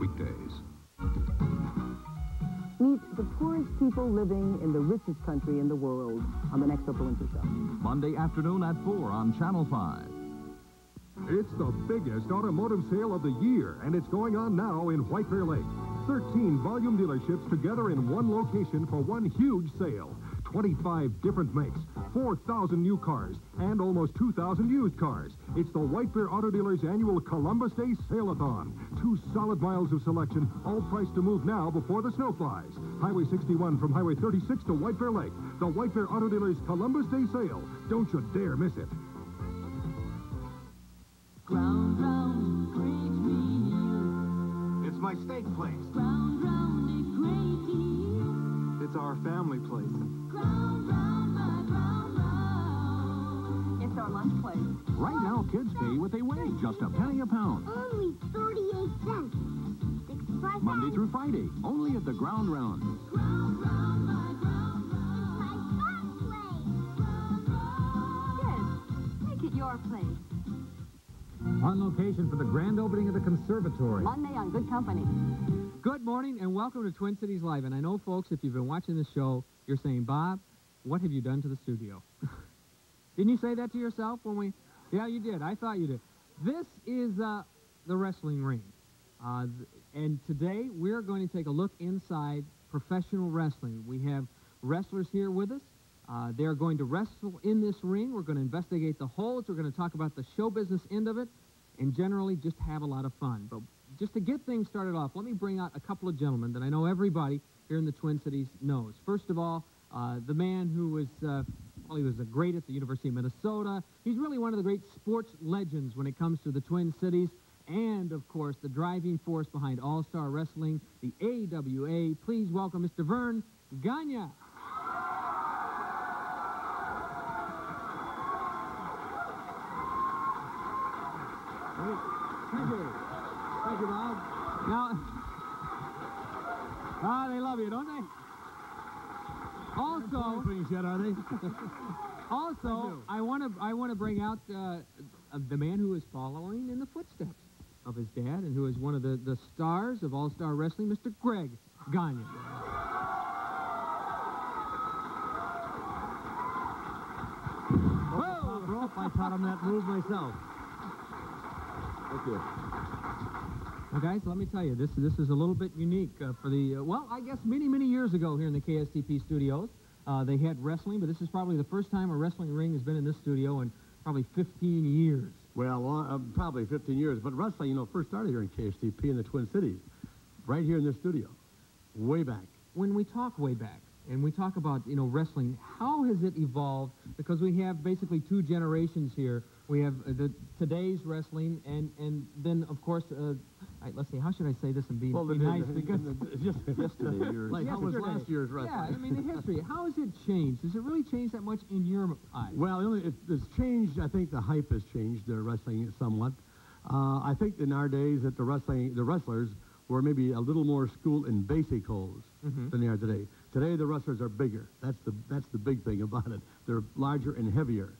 weekdays. Meet the poorest people living in the richest country in the world on the next Oprah Winfrey Show. Monday afternoon at 4 on Channel 5. It's the biggest automotive sale of the year, and it's going on now in White Bear Lake. 13 volume dealerships together in one location for one huge sale. 25 different makes, 4,000 new cars, and almost 2,000 used cars. It's the White Bear Auto Dealers' annual Columbus Day Sale-a-thon. 2 solid miles of selection, all priced to move now before the snow flies. Highway 61 from Highway 36 to White Bear Lake. The White Bear Auto Dealers' Columbus Day Sale. Don't you dare miss it. Ground round, great meal. It's my steak place. Ground round, a great deal. It's our family place. Ground round, my ground round. It's our lunch place. Right now, kids pay what they weigh, just a penny a pound. Only 38 cents. 65 Monday through Friday, only at the Ground Round. Ground round, my ground round. It's my fun place. Kids, make it your place. On location for the grand opening of the conservatory. Monday on Good Company. Good morning and welcome to Twin Cities Live. And I know, folks, if you've been watching this show, you're saying, Bob, what have you done to the studio? Didn't you say that to yourself when we... Yeah, you did. I thought you did. This is the wrestling ring. And today we're going to take a look inside professional wrestling. We have wrestlers here with us. They're going to wrestle in this ring. We're going to investigate the holds. We're going to talk about the show business end of it and generally just have a lot of fun. But just to get things started off, let me bring out a couple of gentlemen that I know everybody here in the Twin Cities knows. First of all, the man who was, well, he was a great at the University of Minnesota. He's really one of the great sports legends when it comes to the Twin Cities. And, of course, the driving force behind All-Star Wrestling, the AWA. Please welcome Mr. Vern Gagne. Thank you. Thank you, Bob. Now, they love you, don't they? Also, yet, are they? Also, I want to bring out the man who is following in the footsteps of his dad and who is one of the stars of All-Star Wrestling, Mr. Greg Gagne. Whoa! I taught him that move myself. Thank you. Now, guys, let me tell you, this is a little bit unique for the, well, I guess many years ago here in the KSTP studios, they had wrestling, but this is probably the first time a wrestling ring has been in this studio in probably 15 years. Well, probably 15 years, but wrestling, you know, first started here in KSTP in the Twin Cities, right here in this studio, way back. When we talk way back, and we talk about, you know, wrestling, how has it evolved? Because we have basically 2 generations here. We have today's wrestling, and then, of course, let's see, how should I say this and be nice? Because just yesterday, like how was last year's wrestling? Yeah, I mean, the history. How has it changed? Has it really changed that much in your eyes? Well, it's changed. I think the hype has changed the wrestling somewhat. I think in our days that the wrestlers were maybe a little more schooled in basic holds than they are today. Today, the wrestlers are bigger. That's the big thing about it. They're larger and heavier.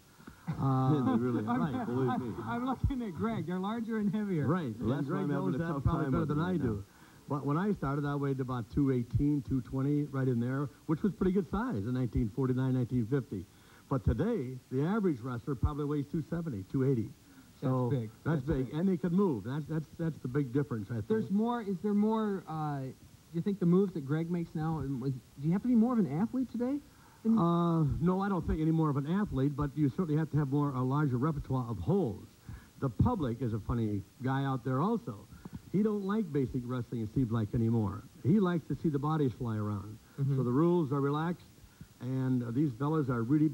They really are. Right, believe me. I'm looking at Greg. They're larger and heavier. Right. Well, that's Greg why I'm having knows a that tough probably time better with than it I right do. now. But when I started, I weighed about 218, 220, right in there, which was pretty good size in 1949, 1950. But today, the average wrestler probably weighs 270, 280. So that's big. That's big. And they can move. That's the big difference, I think. There's more. Is there more? Do you think the moves that Greg makes now? Do you have to be more of an athlete today? No, I don't think any more of an athlete, but you certainly have to have a larger repertoire of holds. The public is a funny guy out there also. He don't like basic wrestling, it seems like, anymore. He likes to see the bodies fly around. So the rules are relaxed, and these fellas are really,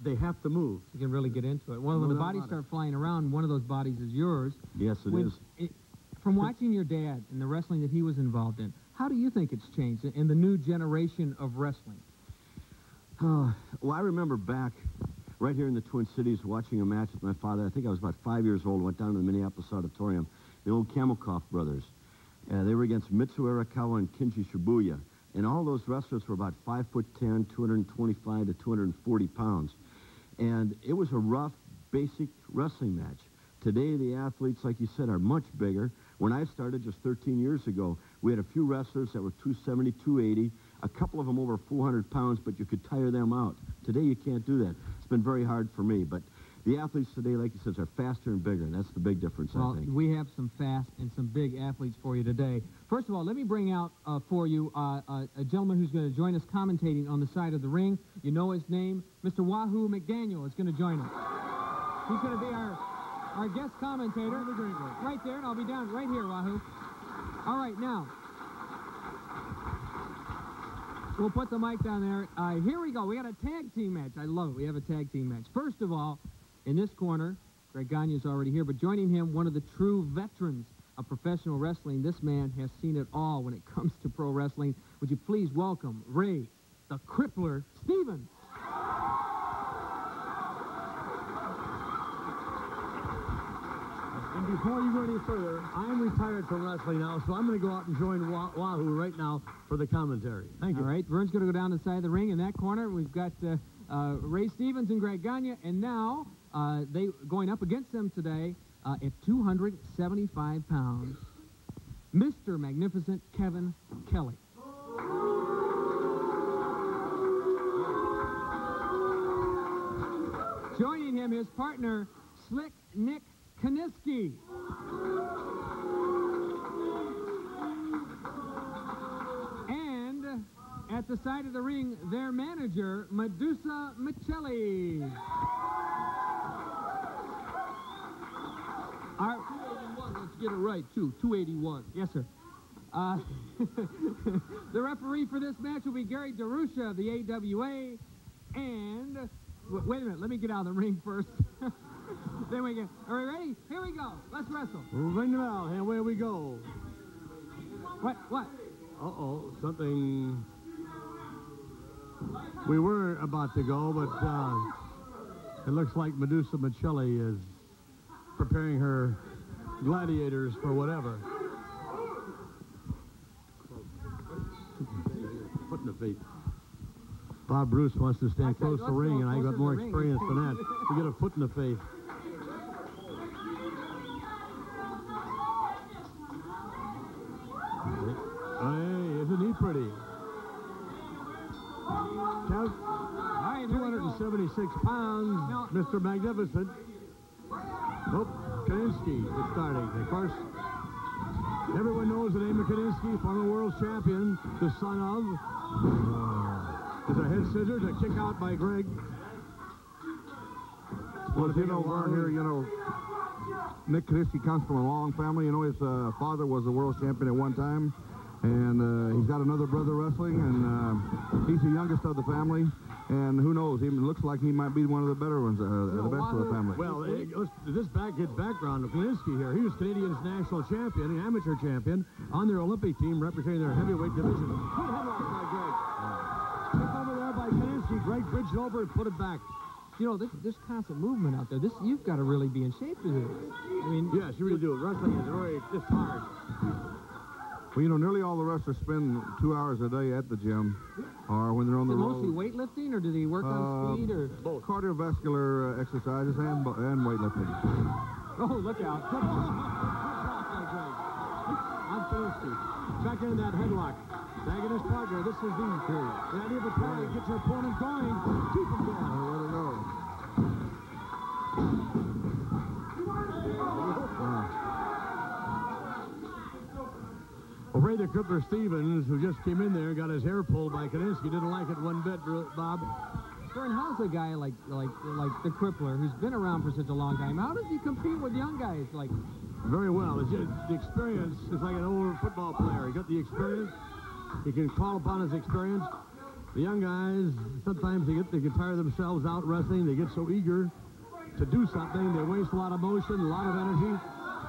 they have to move. You can really get into it. Well, when the bodies start flying around, one of those bodies is yours. Yes, it is. From watching your dad and the wrestling that he was involved in, how do you think it's changed in the new generation of wrestling? Well, I remember back right here in the Twin Cities watching a match with my father. I think I was about 5 years old. Went down to the Minneapolis Auditorium. The old Kamelkoff brothers. They were against Mitsu Arakawa and Kenji Shibuya. And all those wrestlers were about 5'10", 225 to 240 pounds. And it was a rough, basic wrestling match. Today, the athletes, like you said, are much bigger. When I started just 13 years ago, we had a few wrestlers that were 270, 280, a couple of them over 400 pounds, but you could tire them out. Today, you can't do that. It's been very hard for me, but the athletes today, like you said, are faster and bigger, and that's the big difference, I think. We have some fast and some big athletes for you today. First of all, let me bring out for you a gentleman who's going to join us commentating on the side of the ring. You know his name. Mr. Wahoo McDaniel is going to join us. He's going to be our guest commentator. Right there, and I'll be down right here, Wahoo. All right, now, we'll put the mic down there. Here we go. We got a tag team match. I love it. We have a tag team match. First of all, in this corner, Greg Gagne's already here, but joining him, one of the true veterans of professional wrestling. This man has seen it all when it comes to pro wrestling. Would you please welcome Ray, the Crippler Stevens. And before you go any further, I'm retired from wrestling now, so I'm going to go out and join Wahoo right now for the commentary. Thank you. All right, Vern's going to go down the side of the ring. In that corner, we've got Ray Stevens and Greg Gagne, and now they going up against them today at 275 pounds, Mr. Magnificent Kevin Kelly. Joining him, his partner, Slick Nick Kaniski. And at the side of the ring, their manager, Medusa Michelli. Let's get it right, too. 281. Yes, sir. The referee for this match will be Gary DeRusha of the AWA. And, wait a minute, let me get out of the ring first. Then we get, are we ready? Here we go. Let's wrestle. Ring the bell, and away we go. What? Uh-oh, something... We were about to go, but it looks like Medusa Michelli is preparing her gladiators for whatever. Foot in the feet. Bob Bruce wants to stand close to the ring, and I got more experience than that. We get a foot in the face. Hey, isn't he pretty? 276 pounds, no. Mr. Magnificent. Oh, Kaniski is starting. Of course, everyone knows the name of Kaniski, former world champion, the son of... There's a head scissor to kick out by Greg. Well, if you know, Vern here, you know, Nick Kaniski comes from a long family. You know, his father was a world champion at one time. And he's got another brother wrestling, and he's the youngest of the family. And who knows, he looks like he might be one of the better ones, the best of the family. Well, this background of Kaniski here. He was Canadian's national champion, an amateur champion, on their Olympic team representing their heavyweight division. Good headlock by Greg. Took over there by Kaniski. Greg bridged over and put it back. You know, there's constant movement out there. You've got to really be in shape to do this. I mean, yes, you really do. Wrestling is it's hard. Well, you know, nearly all the wrestlers spend 2 hours a day at the gym, or when they're on the road. Mostly weightlifting, or do they work on speed, or both? Cardiovascular exercises and weightlifting. Oh, look out! Back in that headlock. Back in his partner. This is the idea of a try. Get your opponent going. Keep him going. Let it go. Well, Ray the Crippler Stevens, who just came in there, got his hair pulled by Kaniski. Didn't like it one bit, Bob. Vern, how's a guy like the Crippler, who's been around for such a long time, how does he compete with young guys like? Very well. The experience is like an old football player. He got the experience. He can call upon his experience. The young guys, sometimes they can tire themselves out wrestling. They get so eager to do something. They waste a lot of motion, a lot of energy.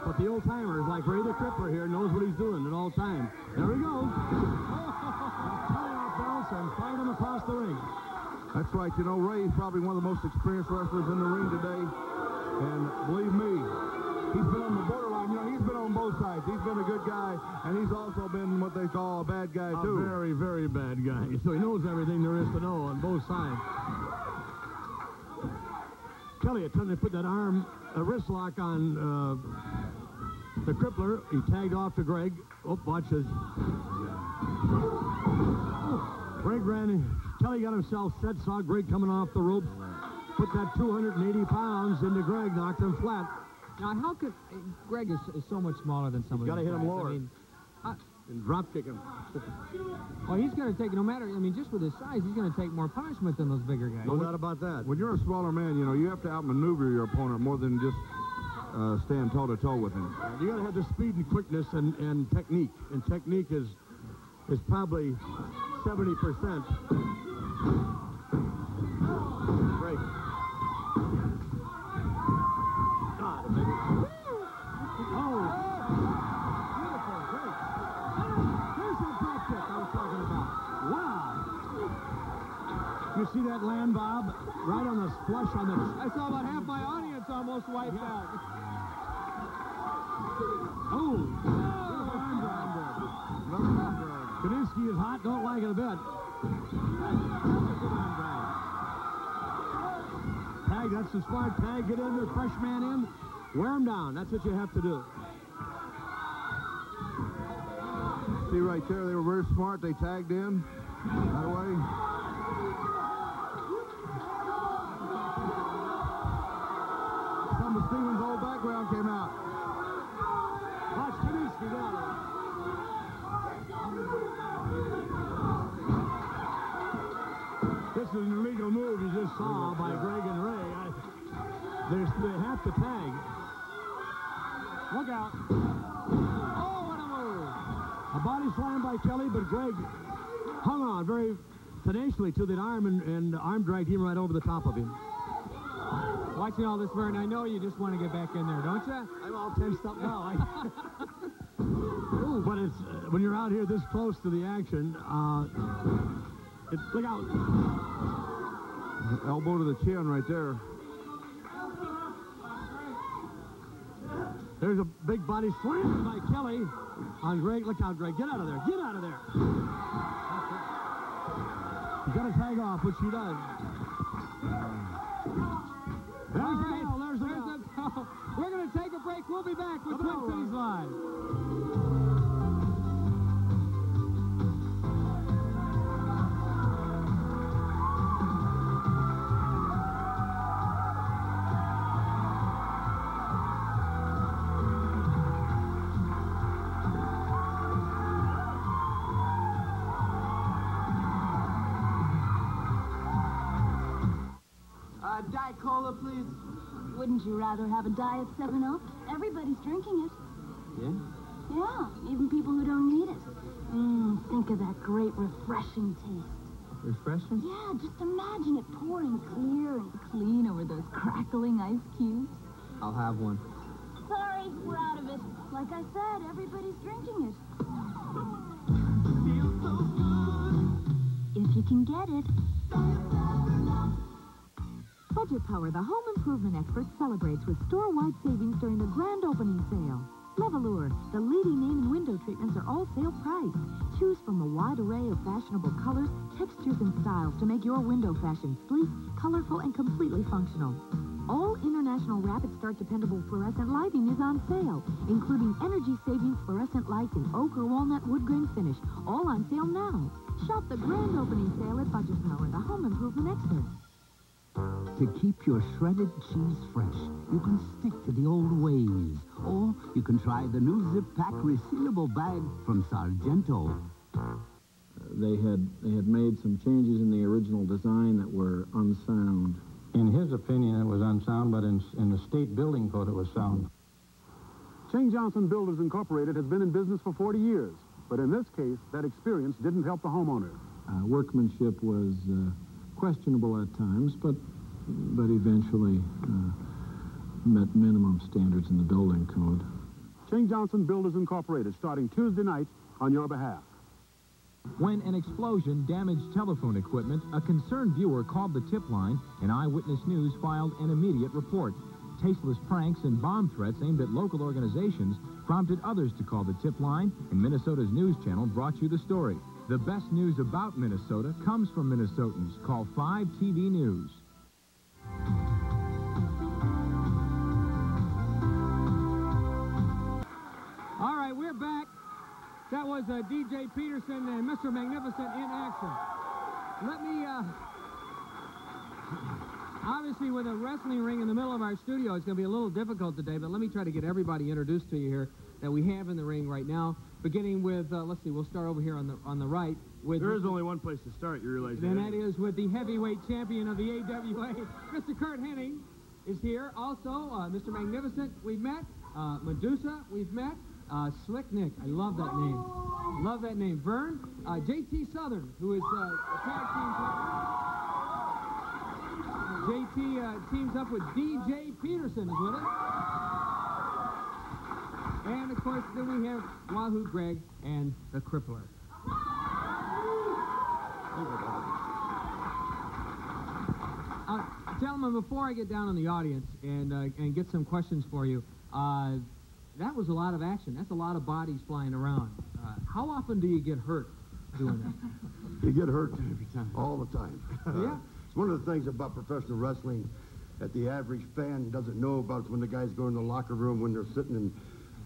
But the old-timers, like Ray the Crippler here, knows what he's doing at all times. There we go. Tie-out bounce and fight him across the ring. That's right. You know, Ray's probably one of the most experienced wrestlers in the ring today. And believe me, he's been on the borderline. You know, he's been on both sides. He's been a good guy, and he's also been what they call a bad guy, too. A very, very bad guy. So he knows everything there is to know on both sides. Kelly, I tell you, put that arm, a wrist lock on The crippler, he tagged off to Greg. Oh, watch this. Greg ran in. Kelly got himself set, saw Greg coming off the ropes. Put that 280 pounds into Greg, knocked him flat. Now, how could... Greg is so much smaller than some of Got to these hit him guys. lower. I mean, And drop kick him. well, he's going to take, no matter, I mean, just with his size, he's going to take more punishment than those bigger guys. No doubt about that. When you're a smaller man, you know, you have to outmaneuver your opponent more than just stand toe-to-toe with him. You got to have the speed and quickness and technique. And technique is probably 70%. Great. God, baby. Oh. Beautiful, great. There's that drop kick I was talking about. Wow. You see that land, Bob? Right on the flush on the... I saw about half my audience almost wiped out. Oh! Kaninsky is hot, don't like it a bit. Tag, that's the smart tag. Get in there, fresh man in. Wear him down. That's what you have to do. See right there, they were very smart. They tagged in that way. Some of Stevens' old background came out. Watch Kaninsky down. This is an illegal move you just saw by Greg and Ray. They have to tag. Look out. Oh, what a move. A body slam by Kelly, but Greg hung on very tenaciously to that arm and arm dragged him right over the top of him. Watching all this, Vern, I know you just want to get back in there, don't you? I'm all tensed up now. But it's when you're out here this close to the action, look out. Elbow to the chin right there. There's a big body slam by Kelly on Greg. Look out, Greg. Get out of there. Get out of there. He's got to tag off, which he does. There's the bell. There's the bell. We're going to take a break. We'll be back with Twin Cities Live. Diet Cola, please. Wouldn't you rather have a Diet 7-Up? Everybody's drinking it. Yeah? Yeah, even people who don't need it. Think of that great refreshing taste. Refreshing? Yeah, just imagine it pouring clear and clean over those crackling ice cubes. I'll have one. Sorry, we're out of it. Like I said, everybody's drinking it. Feels so good. If you can get it. Budget Power, the home improvement expert, celebrates with store-wide savings during the grand opening sale. Levelure, the leading name in window treatments, are all sale price. Choose from a wide array of fashionable colors, textures, and styles to make your window fashion sleek, colorful, and completely functional. All International Rapid Start dependable fluorescent lighting is on sale, including energy-saving fluorescent lights in oak or walnut wood grain finish, all on sale now. Shop the grand opening sale at Budget Power, the home improvement expert. To keep your shredded cheese fresh, you can stick to the old ways. Or you can try the new Zip Pack resealable bag from Sargento. They had made some changes in the original design that were unsound. In his opinion, it was unsound, but in the state building code, it was sound. Chang Johnson Builders Incorporated has been in business for 40 years, but in this case, that experience didn't help the homeowner. Workmanship was questionable at times, but eventually met minimum standards in the building code. Chang Johnson Builders Incorporated, starting Tuesday night on your behalf. When an explosion damaged telephone equipment, a concerned viewer called the tip line, and Eyewitness News filed an immediate report. Tasteless pranks and bomb threats aimed at local organizations prompted others to call the tip line, and Minnesota's news channel brought you the story. The best news about Minnesota comes from Minnesotans. Call 5 TV News. That was DJ Peterson and Mr. Magnificent in action. Let me, obviously with a wrestling ring in the middle of our studio, it's going to be a little difficult today, but let me try to get everybody introduced to you here that we have in the ring right now. Beginning with, let's see, we'll start over here on the right. With there is only one place to start, you realize that. And that is with the heavyweight champion of the AWA, Mr. Kurt Hennig is here. Also, Mr. Magnificent, we've met. Medusa, we've met. Slick Nick, I love that name. Love that name. Vern, JT Southern, who is a tag team partner. JT teams up with DJ Peterson, is with us. And, of course, then we have Wahoo Greg and the Crippler. Gentlemen, before I get down on the audience and get some questions for you, that was a lot of action. That's a lot of bodies flying around. How often do you get hurt doing that? You get hurt every time. All the time. Yeah. It's one of the things about professional wrestling that the average fan doesn't know about when the guys go in the locker room, when they're sitting in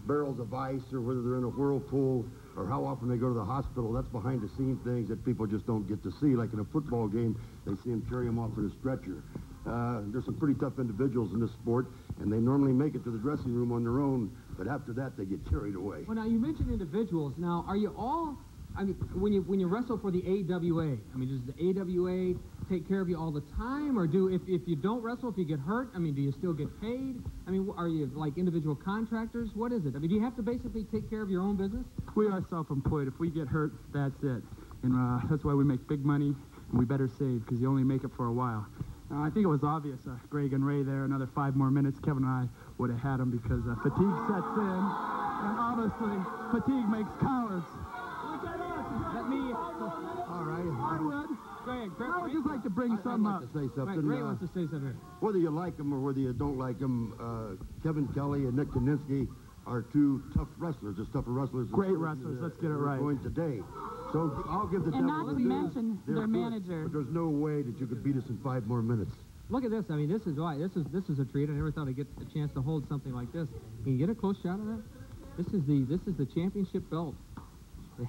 barrels of ice, or whether they're in a whirlpool, or how often they go to the hospital. That's behind-the-scenes things that people just don't get to see. Like in a football game, they see them carry them off in a stretcher. There's some pretty tough individuals in this sport, and they normally make it to the dressing room on their own, but after that, they get carried away. Well, now, you mentioned individuals. Now, are you all, I mean, when you wrestle for the AWA, I mean, does the AWA take care of you all the time, or if you don't wrestle, if you get hurt, I mean, do you still get paid? I mean, are you like individual contractors? What is it? I mean, do you have to basically take care of your own business? We are self-employed. If we get hurt, that's it. And that's why we make big money, and we better save, because you only make it for a while. I think it was obvious, Greg and Ray there, another 5 more minutes, Kevin and I would have had them, because fatigue sets in, and obviously, fatigue makes cowards. Let me... All right. I would. Greg, I would just like to bring something up. I'd like to say something. Ray wants to say something. Whether you like them or whether you don't like them, Kevin Kelly and Nick Koninsky are two tough wrestlers, just tougher wrestlers. Great wrestlers, let's get it right. Going today. So I'll give the And devil not to mention their manager. But there's no way that you could beat us in 5 more minutes. Look at this. I mean, this is a treat. I never thought I'd get a chance to hold something like this. Can you get a close shot of that? This is the championship belt, the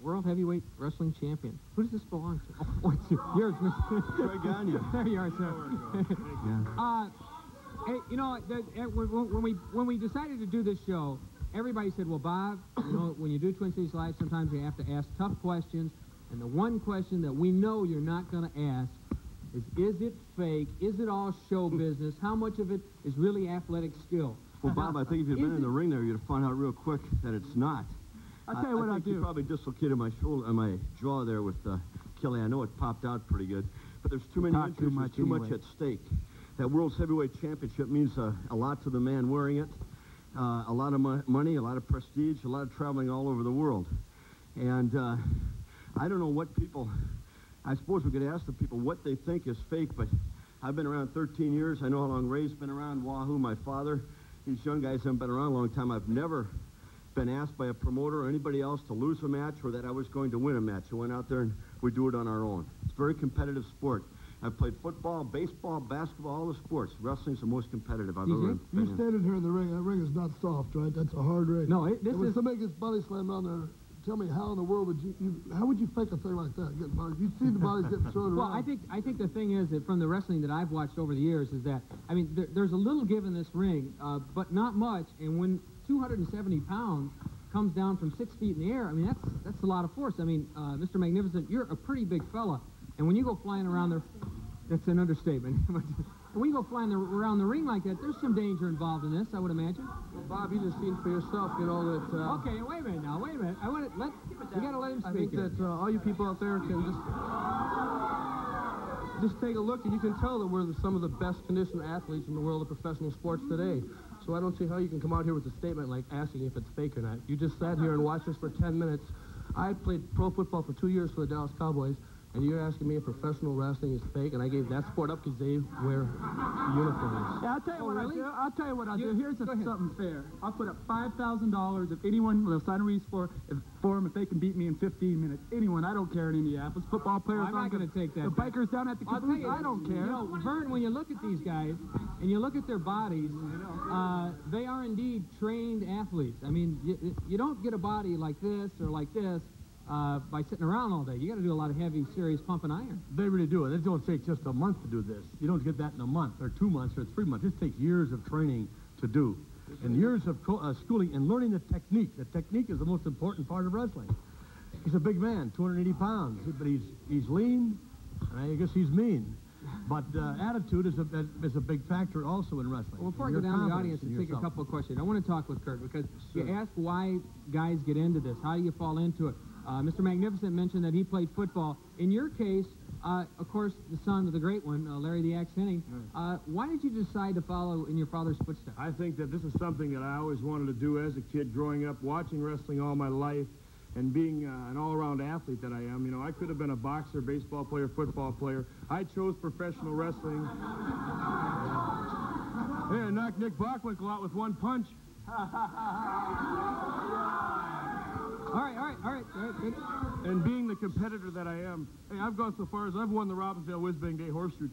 World Heavyweight Wrestling Champion. Who does this belong to? Oh, it's yours, Mr. Greg Gagne. There you are, sir. Yeah. Hey, you know, when we decided to do this show, everybody said, well, Bob, you know, when you do Twin Cities Live, sometimes you have to ask tough questions, and the one question that we know you're not going to ask is it fake? Is it all show business? How much of it is really athletic skill? Well, Bob, I think if you'd been in the ring there, you'd have found out real quick that it's not. I'll tell you what I I'll think do. you probably dislocated my shoulder, my jaw there with Kelly. I know it popped out pretty good, but there's too many injuries, there's too much at stake. That World's Heavyweight Championship means a lot to the man wearing it, a lot of money, a lot of prestige, a lot of traveling all over the world. And I don't know what people, I suppose we could ask the people what they think is fake, but I've been around 13 years. I know how long Ray's been around, Wahoo, my father. These young guys haven't been around a long time. I've never been asked by a promoter or anybody else to lose a match or that I was going to win a match. I went out there and we do it on our own. It's a very competitive sport. I've played football, baseball, basketball, all the sports. Wrestling's the most competitive I've ever been in. You're standing here in the ring. That ring is not soft, right? That's a hard ring. No, when somebody gets body slammed on there, tell me how in the world would how would you fake a thing like that? You've seen the bodies getting thrown around. Well, I think the thing is that from the wrestling that I've watched over the years is that, I mean, there's a little give in this ring, but not much. And when 270 pounds comes down from 6 feet in the air, I mean, that's a lot of force. I mean, Mr. Magnificent, you're a pretty big fella. And when you go flying around there, that's an understatement. When you go flying around the ring like that, there's some danger involved in this, I would imagine. Well, Bob, you just seen for yourself, you know, that... Okay, wait a minute now, wait a minute. We got to let him speak. I think that all you people out there can just take a look, and you can tell that we're some of the best conditioned athletes in the world of professional sports today. So I don't see how you can come out here with a statement like asking if it's fake or not. You just sat here and watched us for 10 minutes. I played pro football for 2 years for the Dallas Cowboys. And you're asking me if professional wrestling is fake, and I gave that sport up because they wear uniforms. Yeah, I'll tell you what really? I'll do. I'll tell you what I'll do. Here's go ahead. something fair. I'll put up $5,000 if anyone will sign a release for them if they can beat me in 15 minutes. Anyone, I don't care in Indianapolis. Football players. I'm not going to take that. The bikers down at the I'll tell caboose. you, I don't care. You know, Vern, when you look at these guys and you look at their bodies, they are indeed trained athletes. I mean, you don't get a body like this or like this by sitting around all day. You got to do a lot of heavy, serious pumping iron. They really do. It don't take just a month to do this. You don't get that in a month or 2 months or 3 months. This takes years of training to do, and years of schooling and learning the technique. The technique is the most important part of wrestling. He's a big man, 280 pounds, but he's lean, and I guess he's mean. But attitude is a big factor also in wrestling. Well, before I go down to the audience and take a couple of questions, I want to talk with Kurt because you asked why guys get into this. How do you fall into it? Mr. Magnificent mentioned that he played football. In your case, of course, the son of the great one, Larry the Axe Henning, why did you decide to follow in your father's footsteps? I think that this is something that I always wanted to do as a kid growing up, watching wrestling all my life, and being an all-around athlete that I am. You know, I could have been a boxer, baseball player, football player. I chose professional wrestling. Hey, I knocked Nick Bockwinkel out with one punch. All right, good. And being the competitor that I am, hey, I've gone so far as I've won the Robbinsdale Whiz-Bang Day Horseshoe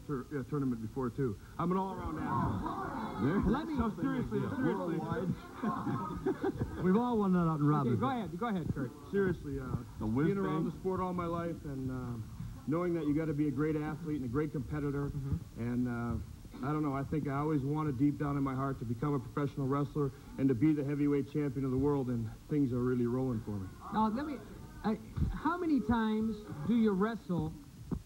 tournament before, too. I'm an all-around athlete. Let me... No, seriously. We've all won that out in Robbinsdale. Okay, go ahead, Kurt. Seriously, being around the sport all my life and knowing that you got to be a great athlete and a great competitor, and I don't know, I think I always wanted deep down in my heart to become a professional wrestler and to be the heavyweight champion of the world, and things are really rolling for me. Now, how many times do you wrestle,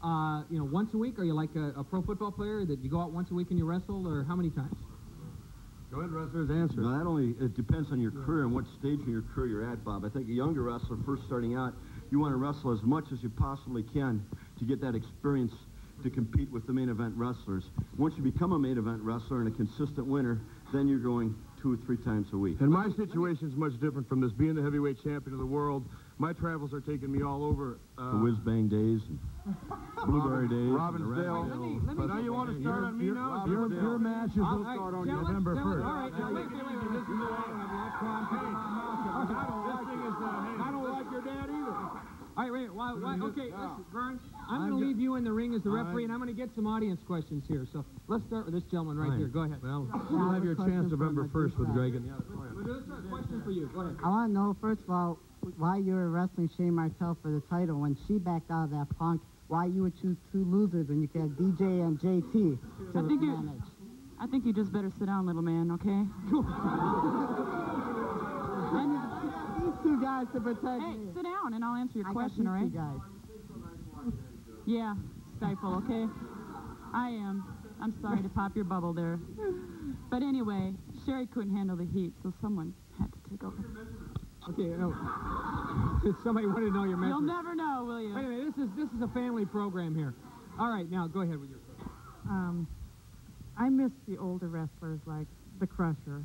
once a week? Are you like a pro football player that you go out once a week and you wrestle, or how many times? Go ahead, wrestlers, answer. No, it depends on your career and what stage in your career you're at, Bob. I think a younger wrestler first starting out, you want to wrestle as much as you possibly can to get that experience to compete with the main event wrestlers. Once you become a main event wrestler and a consistent winner, then you're going 2 or 3 times a week. And my situation is much different from this. Being the heavyweight champion of the world, my travels are taking me all over. The whiz-bang days and blueberry days. Robbinsdale. But now you want to start on me now? Your matches will start on November 1st. All right, now, wait. I don't like your dad either. All right, wait. Why? Okay, listen, Vern, I'm going to leave you in the ring as the referee, and I'm going to get some audience questions here. So let's start with this gentleman right here. Go ahead. Well, you'll have your chance November 1st with Greg in the auditorium. This is a question for you. Go ahead. I want to know, first of all, why you were wrestling Shane Martel for the title when she backed out of that Punk. Why you would choose 2 losers when you could have DJ and JT to manage. I think you just better sit down, little man, okay? These 2 guys to protect Hey, me. sit down and I'll answer your question, all I right? got these 2 guys. Yeah, stifle, okay? I'm sorry to pop your bubble there. But anyway, Sherry couldn't handle the heat, so someone had to take over. Okay, somebody wanted to know your measurement. You'll never know, will you? Wait a minute, this is a family program here. All right, now go ahead with your question. I miss the older wrestlers like the Crusher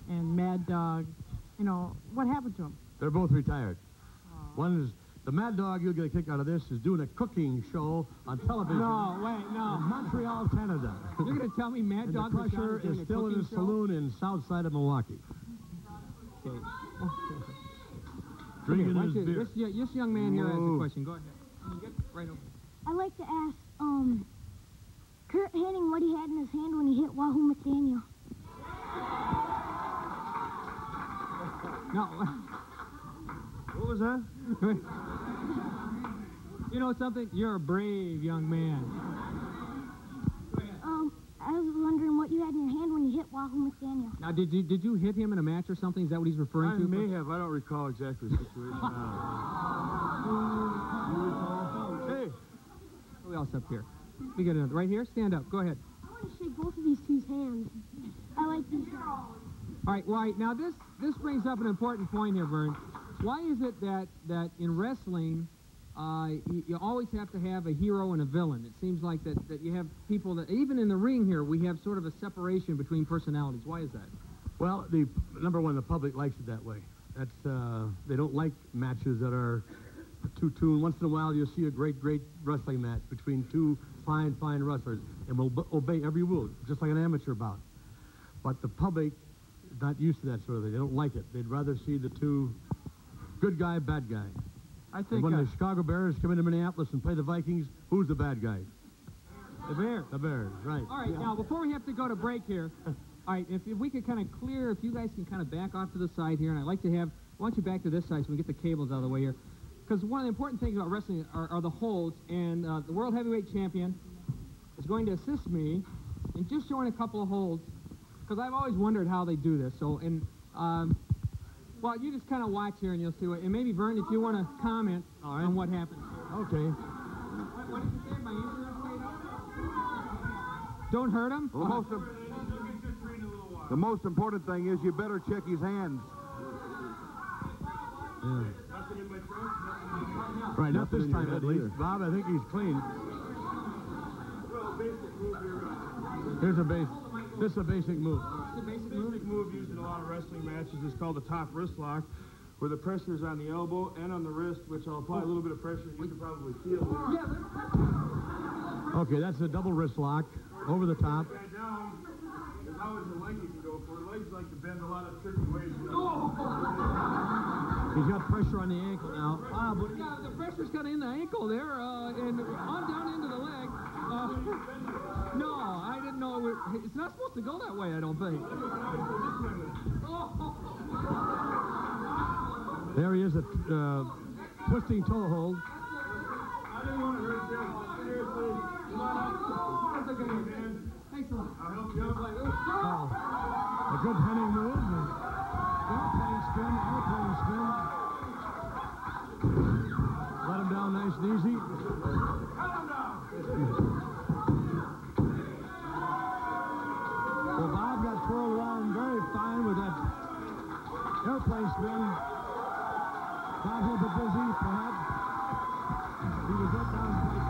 and Mad Dog. You know, what happened to them? They're both retired. One is the Mad Dog. You'll get a kick out of this. Is doing a cooking show on television. No, wait, no. In Montreal, Canada. You're going to tell me Mad Dog the Crusher is still in his saloon in south side of Milwaukee. Okay. Drinking his beer. This young man here has a question. Go ahead. Get right over. I'd like to ask Kurt Hennig what he had in his hand when he hit Wahoo McDaniel. No. What was that? You know something? You're a brave young man. I was wondering what you had in your hand when you hit Wahoo McDaniel. Now, did you hit him in a match or something? Is that what he's referring to? I may have. I don't recall exactly the situation. Hey, who else up here? We get another right here. Stand up. Go ahead. I want to shake both of these 2's hands. I like these guys. All right. Why? Now this brings up an important point here, Vern. Why is it that in wrestling you always have to have a hero and a villain? It seems like that you have people that, even in the ring here, we have sort of a separation between personalities. Why is that? Well, number one, the public likes it that way. That's they don't like matches that are two-tune. Once in a while, you'll see a great wrestling match between two fine wrestlers, and will obey every rule, just like an amateur bout. But the public is not used to that sort of thing. They don't like it. They'd rather see the two good guy, bad guy. I think when the Chicago Bears come into Minneapolis and play the Vikings, who's the bad guy? the Bears. The Bears, right. All right, now, before we have to go to break here, all right, if we could kind of clear, if you guys can kind of back off to the side here, and I'd like to have, I want you back to this side so we get the cables out of the way here. Because one of the important things about wrestling are the holds, and the World Heavyweight Champion is going to assist me in just showing a couple of holds, because I've always wondered how they do this. So, and, well, you just kind of watch here and you'll see what, and maybe, Vern, if you want to comment on what happens here. Okay. What did you say? My insurance paid up? Don't hurt him? Well, the most important thing is you better check his hands. Yeah. Right, not this time at least. Bob, I think he's clean. Here's a base. This is a basic move. The basic move used in a lot of wrestling matches is called the top wrist lock, where the pressure is on the elbow and on the wrist, which I'll apply a little bit of pressure. You can probably feel it. Okay, that's a double wrist lock over the top. Down is how is the leg you can go for. Legs like to bend a lot of tricky ways. He's got pressure on the ankle now. But the pressure's kind of in the ankle there, and on down into the leg. No, I didn't know it's not supposed to go that way, I don't think. There he is, a twisting toe hold. I didn't want to hurt you. Seriously. Come on out. That's okay, man. Thanks a lot. I'll help you out. A good Henning move. Airplane spin, airplane spin. Let him down nice and easy. Cut him down. Well, Bob got twirled around very fine with that airplane spin. Bob a bit busy, perhaps. He was let down twice.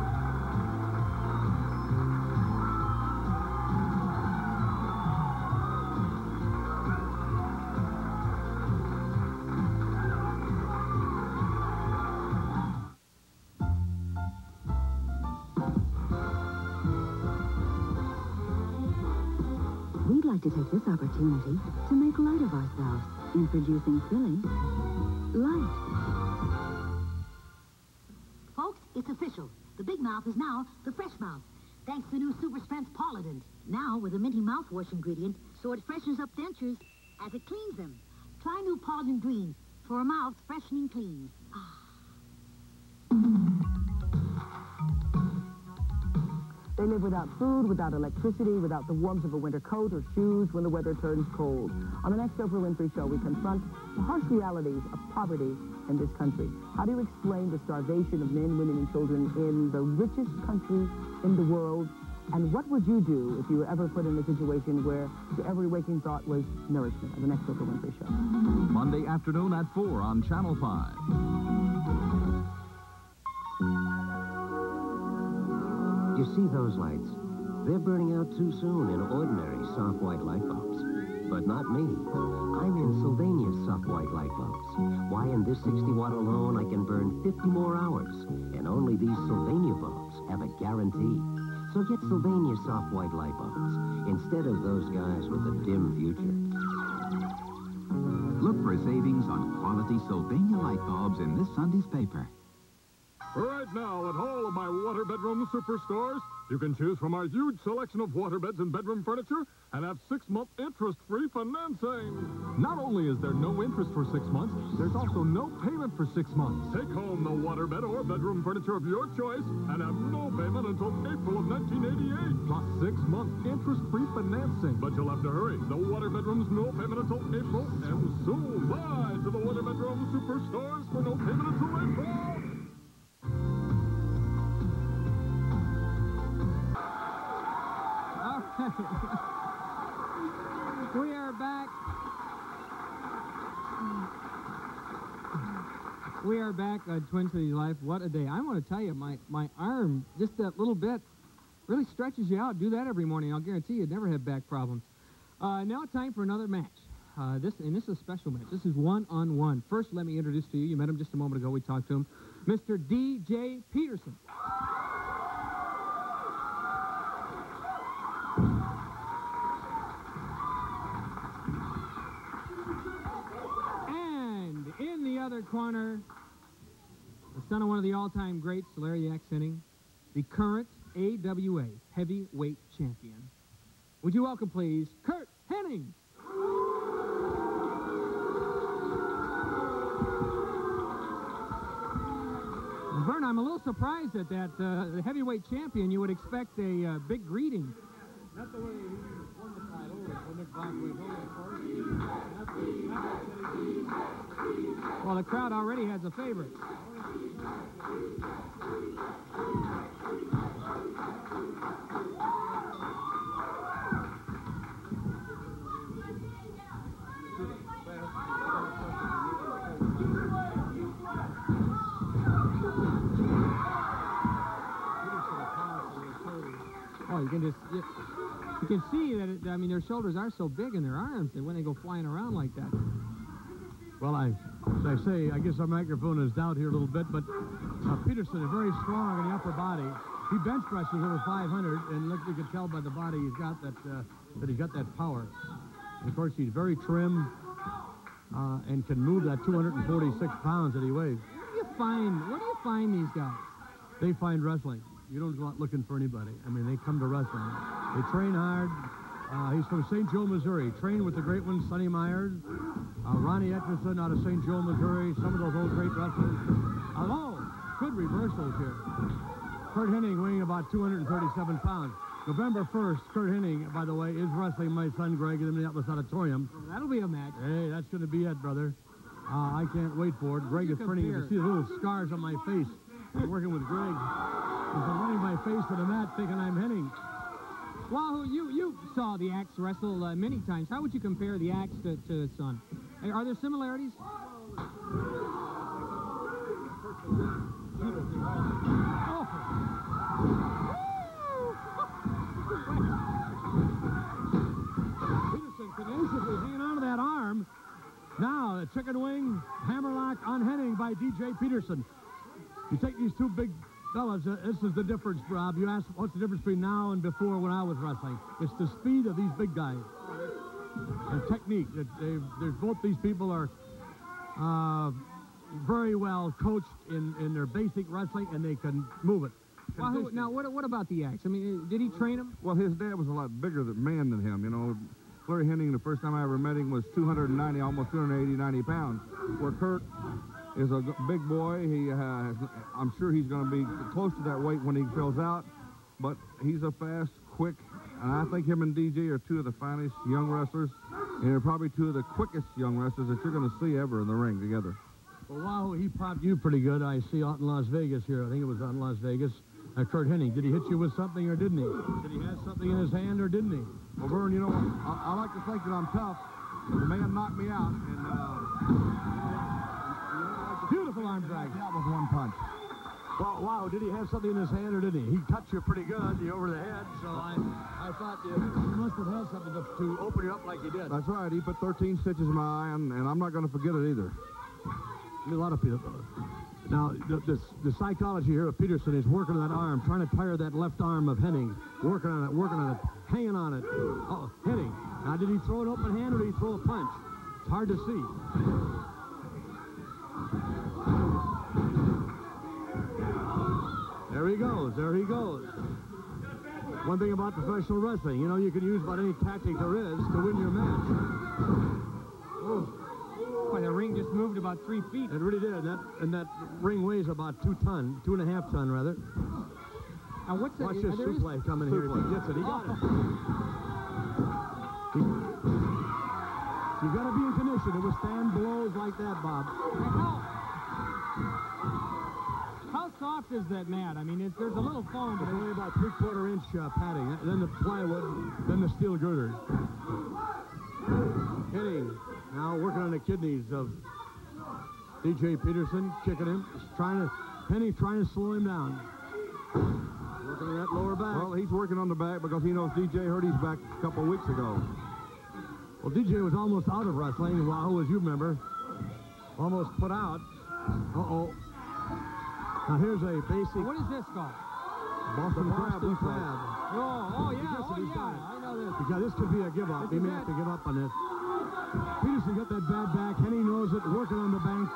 We'd like to take this opportunity to make light of ourselves, introducing Philly Light. Folks, it's official. The Big Mouth is now the Fresh Mouth, thanks to the new Super Strength Polident. Now, with a minty mouthwash ingredient, so it freshens up dentures as it cleans them. Try new Polident Green for a mouth freshening clean. They live without food, without electricity, without the warmth of a winter coat or shoes when the weather turns cold. On the next Oprah Winfrey Show, we confront the harsh realities of poverty in this country. How do you explain the starvation of men, women, and children in the richest country in the world? And what would you do if you were ever put in a situation where your every waking thought was nourishment? On the next Oprah Winfrey Show. Monday afternoon at 4 on Channel 5. You see those lights? They're burning out too soon in ordinary soft white light bulbs. But not me. I'm in Sylvania's soft white light bulbs. Why, in this 60 watt alone, I can burn 50 more hours. And only these Sylvania bulbs have a guarantee. So get Sylvania soft white light bulbs instead of those guys with a dim future. Look for savings on quality Sylvania light bulbs in this Sunday's paper. Right now, at all of my water bedroom superstores, you can choose from our huge selection of waterbeds and bedroom furniture and have 6-month interest-free financing. Not only is there no interest for 6 months, there's also no payment for 6 months. Take home the waterbed or bedroom furniture of your choice and have no payment until April of 1988. Plus 6 months interest-free financing. But you'll have to hurry. The water bedroom's no payment until April, and soon fly to the water bedroom superstores for no payment until April. We are back. We are back on Twin Cities Life. What a day. I want to tell you, my arm, just that little bit, really stretches you out. Do that every morning. I'll guarantee you'd never have back problems. Now time for another match. This is a special match. This is one-on-one. First, let me introduce to you. You met him just a moment ago. We talked to him. Mr. DJ Peterson. And in the other corner, the son of one of the all-time greats, Larry X. Henning, the current AWA heavyweight champion. Would you welcome, please, Curt Hennig? Vern, I'm a little surprised at that. The heavyweight champion, you would expect a big greeting. Not the way he won the title, when Nick Bach went home, Well, the crowd already has a favorite. Oh, you can see that, I mean, their shoulders are so big in their arms that when they go flying around like that. Well, as I say, I guess our microphone is down here a little bit, but Peterson is very strong in the upper body. He bench presses over 500, and look, you can tell by the body he's got that he's got that power. And of course, he's very trim and can move that 246 pounds that he weighs. Where do you find these guys? They find wrestling. You don't go out looking for anybody. I mean, they come to wrestling. They train hard. He's from St. Joe, Missouri. Trained with the great ones, Sonny Myers, Ronnie Etchison out of St. Joe, Missouri. Some of those old great wrestlers. Although, good reversals here. Curt Hennig weighing about 237 pounds. November 1st, Curt Hennig, by the way, is wrestling my son Greg in the Minneapolis Auditorium. That'll be a match. Hey, that's going to be it, brother. I can't wait for it. Greg is turning. You can see the little scars on my face. I'm working with Greg. He's been running my face to the mat thinking I'm Hennig. Wahoo, you saw the Axe wrestle many times. How would you compare the Axe to his son? Are there similarities? Peterson tenaciously hanging on to that arm. Now, a chicken wing hammerlock on Hennig by DJ Peterson. You take these two big fellas, this is the difference, Rob. You asked what's the difference between now and before when I was wrestling. It's the speed of these big guys. And technique. Both these people are very well coached in their basic wrestling, and they can move it. Now, what about the Axe? I mean, did he train him? Well, his dad was a lot bigger man than him, you know. Larry Hennig, the first time I ever met him, was 290, almost 280, 90 pounds. Where Curt is a big boy. I'm sure he's going to be close to that weight when he fills out, but he's a fast, quick, and I think him and DJ are two of the finest young wrestlers, and they're probably two of the quickest young wrestlers that you're going to see ever in the ring together. Well, wow, he popped you pretty good. I see out in Las Vegas here. I think it was out in Las Vegas. Curt Hennig, did he hit you with something or didn't he? Did he have something in his hand or didn't he? Well, Vern, you know, I like to think that I'm tough. The man knocked me out, and beautiful arm drag. That was one punch. Well, wow, did he have something in his hand or didn't he? He touched you pretty good over the head, so I thought you must have had something to open you up like you did. That's right. He put 13 stitches in my eye, and I'm not going to forget it either. A lot of people. Now, the psychology here of Peterson is working on that arm, trying to tire that left arm of Hennig, working on it, hanging on it. Oh, Hennig. Now, did he throw an open hand or did he throw a punch? It's hard to see. There he goes. There he goes. One thing about professional wrestling, you know, you can use about any tactic there is to win your match. Oh. Boy, the ring just moved about 3 feet. It really did, and that ring weighs about 2.5 tons, rather. Now, what's that? Watch this suplex coming here. If he gets it, he got it. You've got to be in condition to withstand blows like that, Bob. How soft is that mat? I mean, there's a little foam, but it's only about 3/4 inch padding. Then the plywood, then the steel girders. Hennig now working on the kidneys of DJ Peterson, kicking him, Hennig trying to slow him down. Working on that lower back. Well, he's working on the back because he knows DJ hurt his back a couple of weeks ago. Well, DJ was almost out of wrestling. Wahoo, as you remember, almost put out. Uh-oh. Now here's a basic... What is this called? Boston Crab. Oh, yeah, I know this. Because this could be a give-up. He may have to give up on this. Peterson got that bad back. Henny knows it, working on the back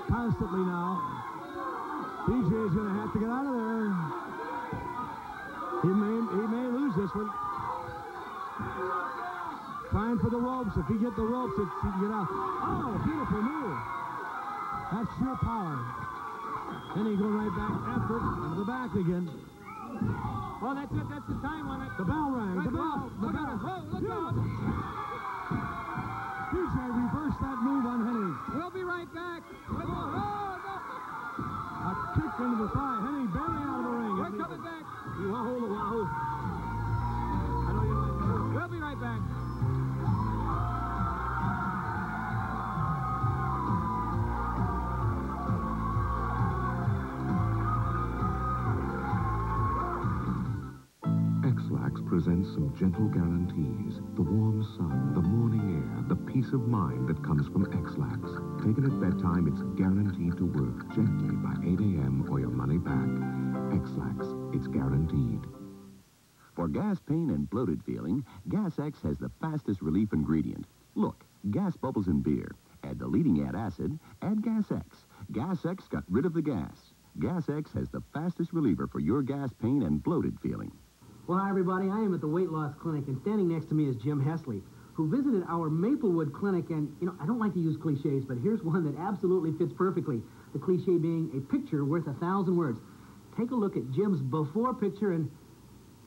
constantly now. DJ's going to have to get out of there. He may lose this one. Trying for the ropes. If he get the ropes, he can get out. Oh, beautiful move. That's sheer power. Then he go right back after it, into the back again. Oh, that's it. That's the time limit. The bell rang. Right, The bell. look out. Look out. DJ reversed that move on Henny. We'll be right back. A kick into the thigh. Henny barely out of the ring. We're coming back. Wahoo. I know you like that. We'll be right back. X-Lax presents some gentle guarantees. The warm sun, the morning air, the peace of mind that comes from X-Lax. Taken at bedtime, it's guaranteed to work gently by 8 a.m. or your money back. X-Lax, it's guaranteed. For gas pain and bloated feeling, Gas X has the fastest relief ingredient. Look, gas bubbles in beer. Add the leading antacid, add Gas X. Gas X got rid of the gas. Gas X has the fastest reliever for your gas pain and bloated feeling. Well, hi, everybody. I am at the Weight Loss Clinic, and standing next to me is Jim Hesley, who visited our Maplewood Clinic. And, you know, I don't like to use cliches, but here's one that absolutely fits perfectly. The cliche being a picture worth 1,000 words. Take a look at Jim's before picture, and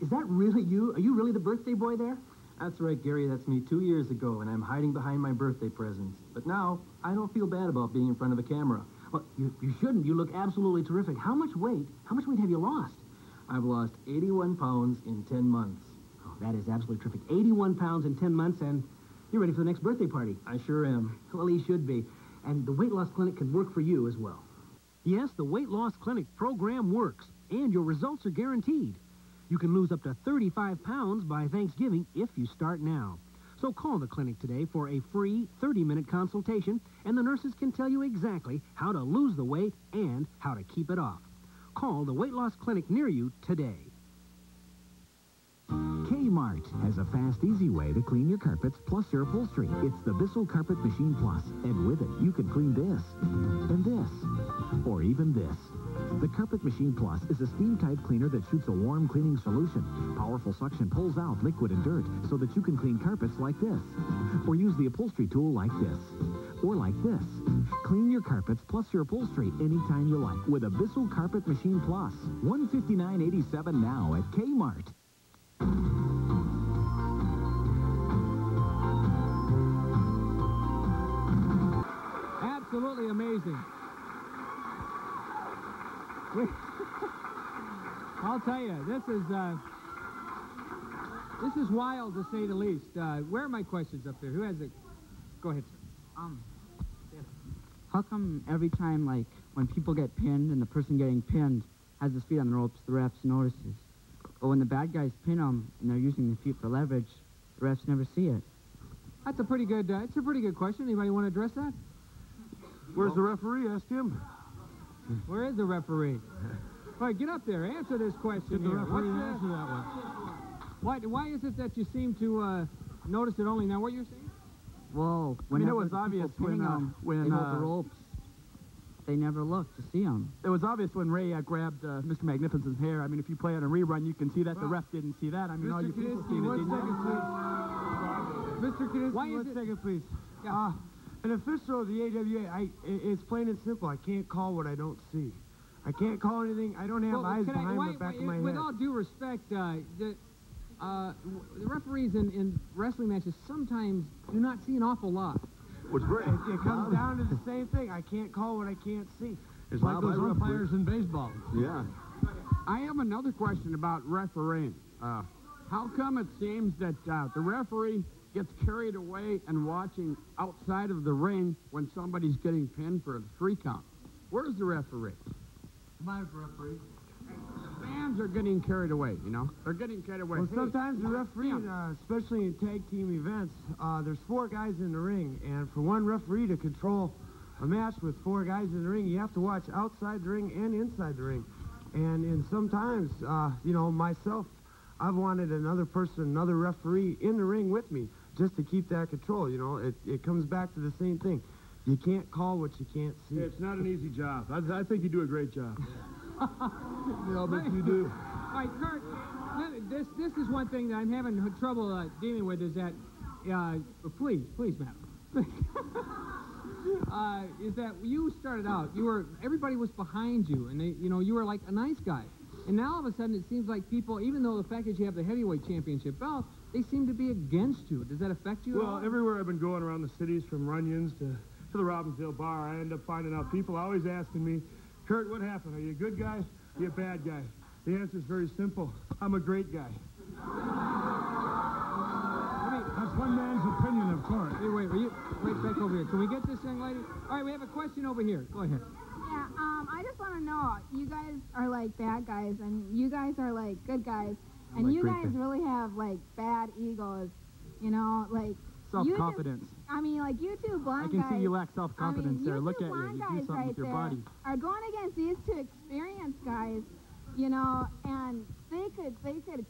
is that really you? Are you really the birthday boy there? That's right, Gary. That's me 2 years ago, and I'm hiding behind my birthday presents. But now, I don't feel bad about being in front of a camera. Well, you shouldn't. You look absolutely terrific. How much weight have you lost? I've lost 81 pounds in 10 months. Oh, that is absolutely terrific. 81 pounds in 10 months, and you're ready for the next birthday party. I sure am. Well, he should be. And the Weight Loss Clinic can work for you as well. Yes, the Weight Loss Clinic program works, and your results are guaranteed. You can lose up to 35 pounds by Thanksgiving if you start now. So call the clinic today for a free 30-minute consultation, and the nurses can tell you exactly how to lose the weight and how to keep it off. Call the Weight Loss Clinic near you today. Kmart has a fast, easy way to clean your carpets plus your upholstery. It's the Bissell Carpet Machine Plus, and with it, you can clean this, and this, or even this. The Carpet Machine Plus is a steam-type cleaner that shoots a warm cleaning solution. Powerful suction pulls out liquid and dirt so that you can clean carpets like this, or use the upholstery tool like this, or like this. Clean your carpets plus your upholstery anytime you like with a Bissell Carpet Machine Plus. $159.87 now at Kmart. Absolutely amazing. I'll tell you, this is wild to say the least. Where are my questions up there? Who has it? Go ahead, sir. How come every time, like, when people get pinned and the person getting pinned has his feet on the ropes, the refs notices? But when the bad guys pin them and they're using their feet for leverage, the refs never see it. That's a pretty good. It's a pretty good question. Anybody want to address that? Where's the referee? Ask him. Where is the referee? All right, get up there. Answer this question. Get the here. referee to answer that one. Why is it that you seem to notice it only now? What you're saying? Well, I mean, it was obvious when they hold the ropes. They never look to see them. It was obvious when Ray grabbed Mr. Magnificent's hair. I mean, if you play on a rerun, you can see that the ref didn't see that. I mean, all you people seen it, didn't you? Mr. Kiniski, one second, please. An official of the AWA, it's plain and simple. I can't call what I don't see. I can't call anything. I don't have eyes behind the back of my head. With all due respect, the referees in wrestling matches sometimes do not see an awful lot. What's great? It comes down to the same thing. I can't call what I can't see. It's like those umpires in baseball. Yeah. I have another question about refereeing. How come it seems that the referee gets carried away and watching outside of the ring when somebody's getting pinned for a 3 count? Where's the referee? My referee. Stand sometimes they're getting carried away, you know? They're getting carried away. Well, sometimes the referee, especially in tag team events, there's 4 guys in the ring, and for one referee to control a match with 4 guys in the ring, you have to watch outside the ring and inside the ring. And sometimes, you know, myself, I've wanted another person, another referee in the ring with me just to keep that control, you know? It comes back to the same thing. You can't call what you can't see. It's not an easy job. I think you do a great job. Yeah, but you do. All right, Kurt, this is one thing that I'm having trouble dealing with is that, please, madam, is that you started out, everybody was behind you, and you were like a nice guy. And now all of a sudden it seems like people, even though the fact that you have the heavyweight championship belt, they seem to be against you. Does that affect you at all? Well, everywhere I've been going around the cities, from Runyon's to the Robbinsdale bar, I end up finding out people always asking me, Kurt, what happened? Are you a good guy? Are you a bad guy? The answer is very simple. I'm a great guy. That's one man's opinion, of course. Hey, wait back over here. Can we get this young lady? All right, we have a question over here. Go ahead. Yeah, I just want to know, you guys are like bad guys, and you guys are like good guys, and like you great guys guys. really have like bad egos, you know, like Self-confidence. Like you two blonde guys. I can see you lack self-confidence there. Look at you. blonde You guys do something right with your there body. are going against these 2 experienced guys, you know, and they could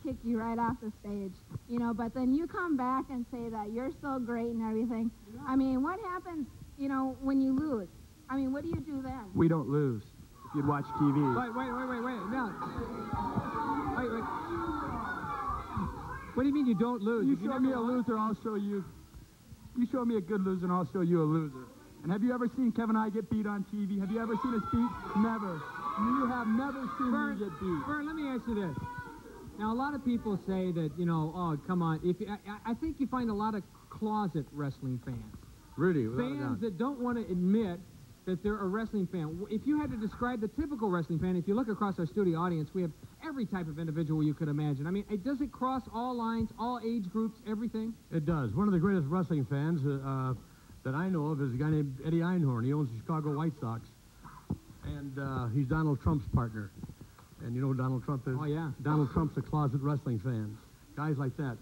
kick you right off the stage, you know, but then you come back and say that you're so great and everything. I mean, what happens, you know, when you lose? I mean, what do you do then? We don't lose. If you'd watch TV. Wait. Now, wait. What do you mean you don't lose? You show me a loser, I'll show you. You show me a good loser, and I'll show you a loser. And have you ever seen Kevin and I get beat on TV? Have you ever seen us beat? Never. You have never seen me get beat. Vern, let me ask you this. Now, a lot of people say that, you know, oh, come on. I think you find a lot of closet wrestling fans. Really? Fans that don't want to admit that they're a wrestling fan. If you had to describe the typical wrestling fan, if you look across our studio audience, we have every type of individual you could imagine. I mean, does it cross all lines, all age groups, everything? It does. One of the greatest wrestling fans that I know of is a guy named Eddie Einhorn. He owns the Chicago White Sox. And he's Donald Trump's partner. And you know who Donald Trump is? Oh, yeah. Donald Trump's a closet wrestling fan. Guys like that.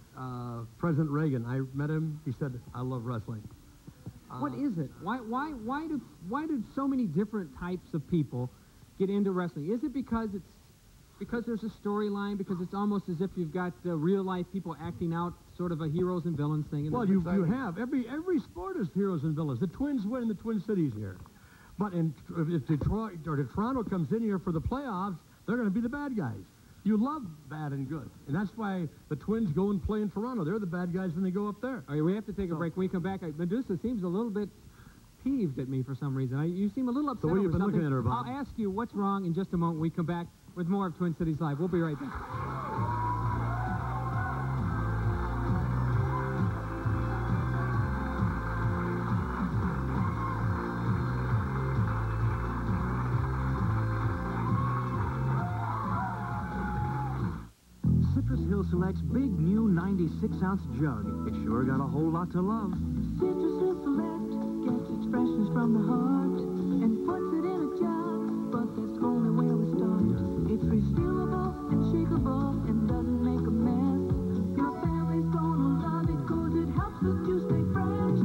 President Reagan, I met him. He said, I love wrestling. What is it? Why do so many different types of people get into wrestling? Is it because there's a storyline? Because it's almost as if you've got real life people acting out sort of a heroes and villains thing? And Well, you have. Every sport is heroes and villains. The Twins win in the Twin Cities here. But if Detroit or Toronto comes in here for the playoffs, they're going to be the bad guys. You love bad and good. And that's why the Twins go and play in Toronto. They're the bad guys when they go up there. All right, we have to take a break. When we come back, Medusa seems a little bit peeved at me for some reason. You seem a little upset So what have you over been something. looking at her about? I'll ask you what's wrong in just a moment. We come back with more of Twin Cities Live. We'll be right back. Citrus Hill Select's big new 96-ounce jug. It sure got a whole lot to love. Citrus Hill Select gets expressions from the heart and puts it in a jug, but that's only where we start. It's refillable and shakeable and doesn't make a mess. Your family's gonna love it 'cause it helps the juice stay fresh.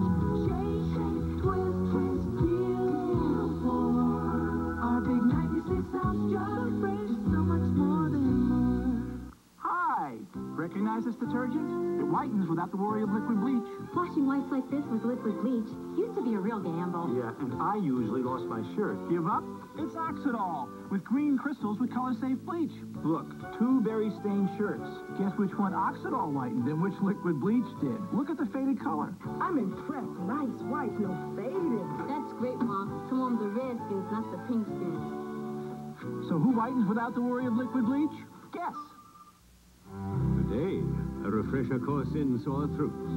Shake, shake, twist, twist, feel more. Our big 96-ounce jug of fresh, so much more than more. Hi! Recognize this detergent? It whitens without the worry of liquid bleach. Washing whites like this with liquid bleach used to be a real gamble. Yeah, and I usually lost my shirt. Give up? It's Oxidol, with green crystals with color-safe bleach. Look, 2 berry-stained shirts. Guess which one Oxidol whitened and which liquid bleach did? Look at the faded color. I'm impressed. Nice white, no faded. That's great, Mom. Come on, the red skins, not the pink skins. So who whitens without the worry of liquid bleach? Guess. Today, a refresher course in sore throats.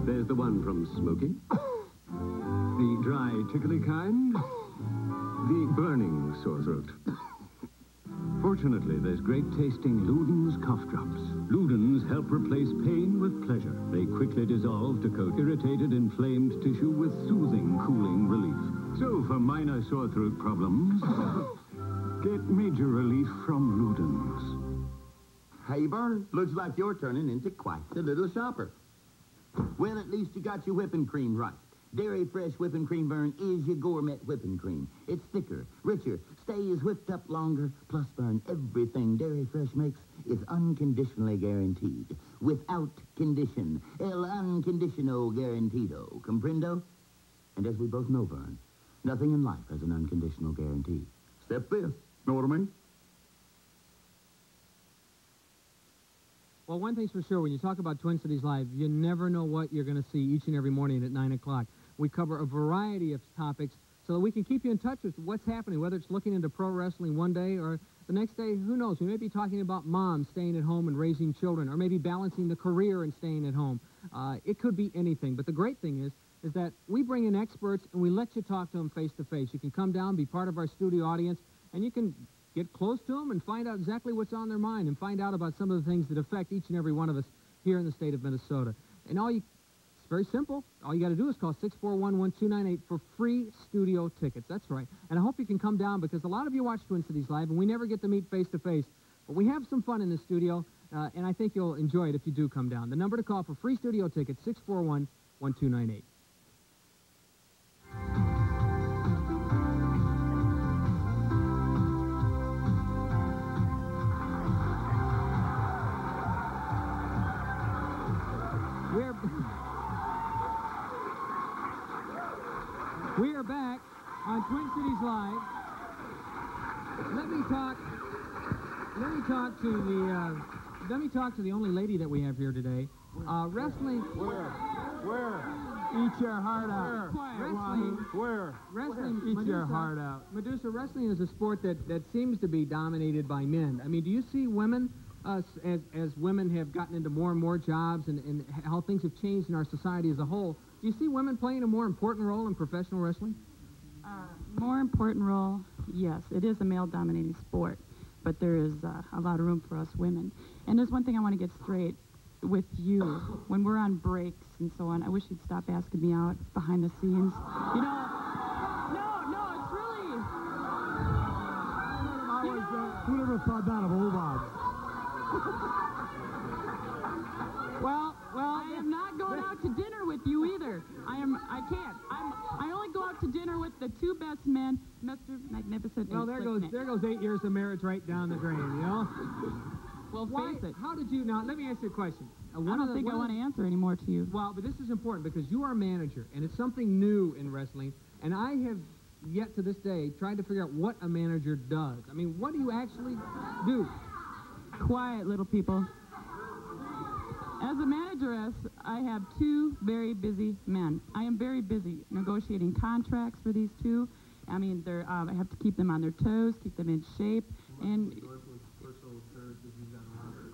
There's the one from smoking, the dry, tickly kind, the burning sore throat. Fortunately, there's great-tasting Luden's cough drops. Luden's help replace pain with pleasure. They quickly dissolve to coat irritated, inflamed tissue with soothing, cooling relief. So, for minor sore throat problems, get major relief from Luden's. Hey, Vern, looks like you're turning into quite the little shopper. Well, at least you got your whipping cream right. Dairy Fresh Whipping Cream, Vern, is your gourmet whipping cream. It's thicker, richer, stays whipped up longer. Plus, Vern, everything Dairy Fresh makes is unconditionally guaranteed. Without condition. El unconditional garantido. Comprendo? And as we both know, Vern, nothing in life has an unconditional guarantee. Step fifth. Know what I mean? Well, one thing's for sure, when you talk about Twin Cities Live, you never know what you're going to see each and every morning at 9 o'clock. We cover a variety of topics so that we can keep you in touch with what's happening, whether it's looking into pro wrestling one day or the next day, who knows. We may be talking about moms staying at home and raising children, or maybe balancing the career and staying at home. It could be anything. But the great thing is that we bring in experts and we let you talk to them face to face. You can come down, be part of our studio audience, and you can get close to them and find out exactly what's on their mind and find out about some of the things that affect each and every one of us here in the state of Minnesota. And it's very simple. All you got to do is call 641-1298 for free studio tickets. That's right. And I hope you can come down, because a lot of you watch Twin Cities Live and we never get to meet face to face. But we have some fun in the studio, and I think you'll enjoy it if you do come down. The number to call for free studio tickets, 641-1298. We are back on Twin Cities Live. Let me talk to the only lady that we have here today. Wrestling. Where? Eat your heart out. Wrestling. Eat your heart out. Medusa, wrestling is a sport that seems to be dominated by men. I mean, do you see women, as women have gotten into more and more jobs and how things have changed in our society as a whole, do you see women playing a more important role in professional wrestling? More important role, yes. It is a male-dominating sport, but there is a lot of room for us women. And there's one thing I want to get straight with you. When we're on breaks and so on, I wish you'd stop asking me out behind the scenes. You know, no, it's really... Who never thought that of old Bob? Well, I am not going out to dinner with you either. I can't. I only go out to dinner with the two best men, Mr. Magnificent. Well, there goes 8 years of marriage right down the drain, you know? Well, face it. How did you, now, let me ask you a question. I don't think I want to answer anymore to you. Well, but this is important because you are a manager, and it's something new in wrestling, and I have yet to this day tried to figure out what a manager does. I mean, what do you actually do? Quiet, little people. As a manageress, I have two very busy men. I am very busy negotiating contracts for these two. I mean, I have to keep them on their toes, keep them in shape, and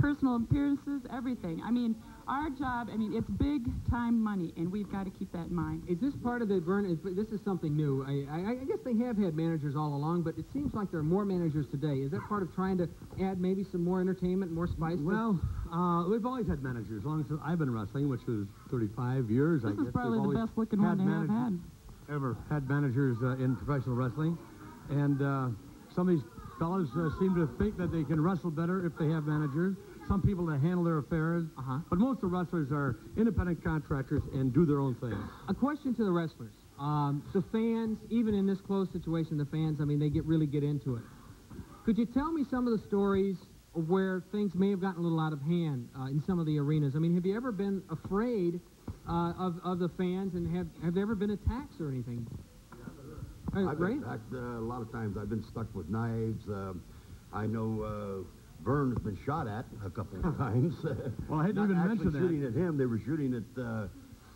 personal appearances, everything. I mean, our job, it's big-time money, and we've got to keep that in mind. Is this part of the, this is something new. I guess they have had managers all along, but it seems like there are more managers today. Is that part of trying to add maybe some more entertainment, more spice? Well, we've always had managers, as long as I've been wrestling, which was 35 years, I guess. This is probably the best-looking one they have had. Ever had managers in professional wrestling. And some of these fellas seem to think that they can wrestle better if they have managers. Some people that handle their affairs. But most of the wrestlers are independent contractors and do their own thing. A question to the wrestlers. The fans, even in this closed situation, the fans, they really get into it. Could you tell me some of the stories of where things may have gotten a little out of hand in some of the arenas? Have you ever been afraid of the fans, and have there ever been attacks or anything? I've been attacked a lot of times. I've been stuck with knives. I know Vern has been shot at a couple of times. Well, I hadn't even mentioned that. Shooting at him. They were shooting at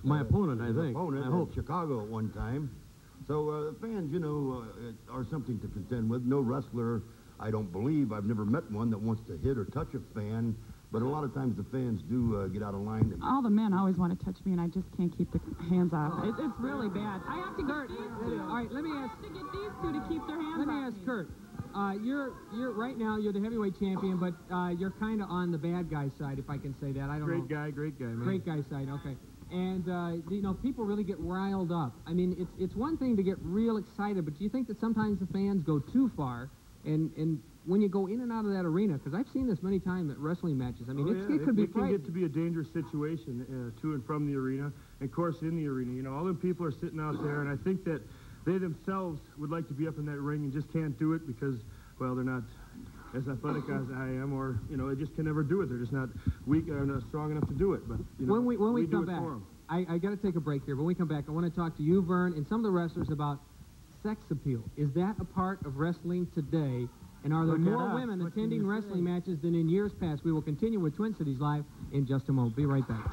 my opponent, I think. Opponent, I hope. Chicago at one time. So fans, are something to contend with. No wrestler, I don't believe, I've never met one that wants to hit or touch a fan. But a lot of times the fans do get out of line. All the men always want to touch me, and I just can't keep the hands off. It's really bad. I have to get these two. All right, let me ask. I have to get these two to keep their hands off. Let me ask Kurt. You're right now. You're the heavyweight champion, but you're kind of on the bad guy side, if I can say that. I don't know. Great guy, man. Great guy side. Okay. And, you know, people really get riled up. I mean, it's one thing to get real excited, but do you think that sometimes the fans go too far? And when you go in and out of that arena, because I've seen this many times at wrestling matches, I mean, it could be It can get to be a dangerous situation to and from the arena, and of course in the arena. You know, all them people are sitting out there, and I think that they themselves would like to be up in that ring and just can't do it because, well, they're not as athletic as I am, or, you know, they just can never do it. They're just not weak or not strong enough to do it. But, you know, when we do come it back, for 'em. I got to take a break here, but when we come back, I want to talk to you, Vern, and some of the wrestlers about sex appeal. Is that a part of wrestling today? And are there more women attending wrestling matches than in years past? We will continue with Twin Cities Live in just a moment. Be right back.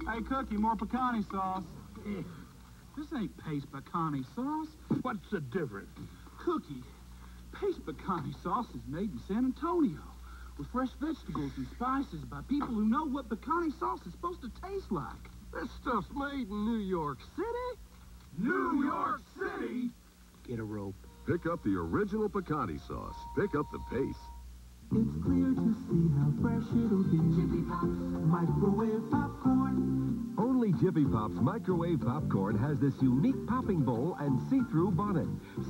Hey, Cookie, more pecani sauce. This ain't paste pecani sauce. What's the difference? Cookie, paste pecani sauce is made in San Antonio with fresh vegetables and spices by people who know what pecani sauce is supposed to taste like. This stuff's made in New York City? New York City? Get a rope. Pick up the original pecani sauce. Pick up the pace. It's clear to see how fresh it'll be. Jiffy Pops microwave popcorn. Only Jiffy Pop's microwave popcorn has this unique popping bowl and see-through bonnet,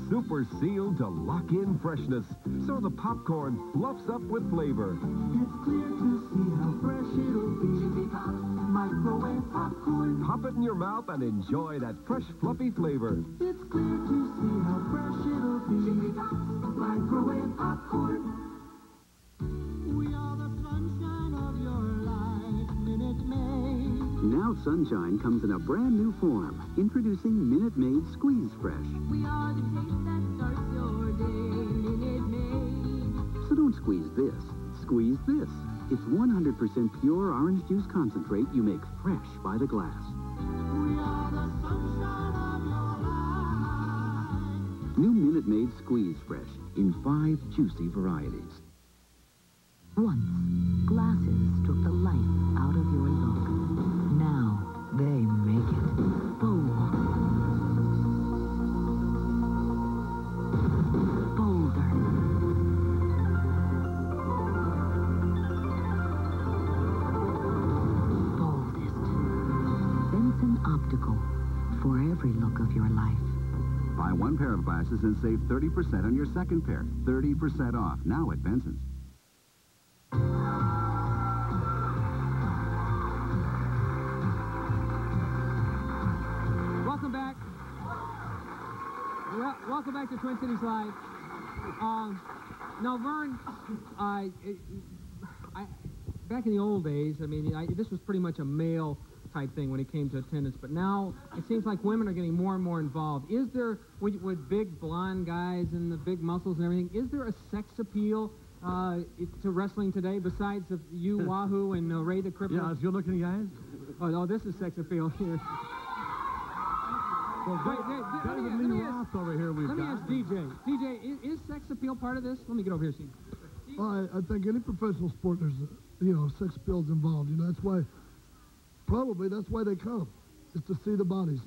super sealed to lock in freshness, so the popcorn fluffs up with flavor. It's clear to see how fresh it'll be. Jiffy Pops microwave popcorn. Pop it in your mouth and enjoy that fresh, fluffy flavor. It's clear to see how fresh it'll be. Jiffy Pops microwave popcorn. We are the sunshine of your life, Minute Maid. Now Sunshine comes in a brand new form. Introducing Minute Maid Squeeze Fresh. We are the taste that starts your day, Minute Maid. So don't squeeze this. Squeeze this. It's 100% pure orange juice concentrate you make fresh by the glass. We are the sunshine of your life. New Minute Maid Squeeze Fresh in 5 juicy varieties. Once, glasses took the life out of your look. Now, they make it bold. Bolder. Boldest. Benson Optical. For every look of your life. Buy one pair of glasses and save 30% on your second pair. 30% off now at Benson's. Welcome back to Twin Cities Live. Now, Vern, back in the old days, I mean, this was pretty much a male type thing when it came to attendance, but now it seems like women are getting more and more involved. Is there, with big blonde guys and the big muscles and everything, is there a sex appeal to wrestling today besides you, Wahoo, and Ray the Crippler? Yeah, it's good-looking guys. Oh, this is sex appeal here. Well, let me ask DJ. DJ, is sex appeal part of this? Let me get over here, see. Well, I think any professional sport, there's, sex appeals involved. That's why they come, is to see the bodies.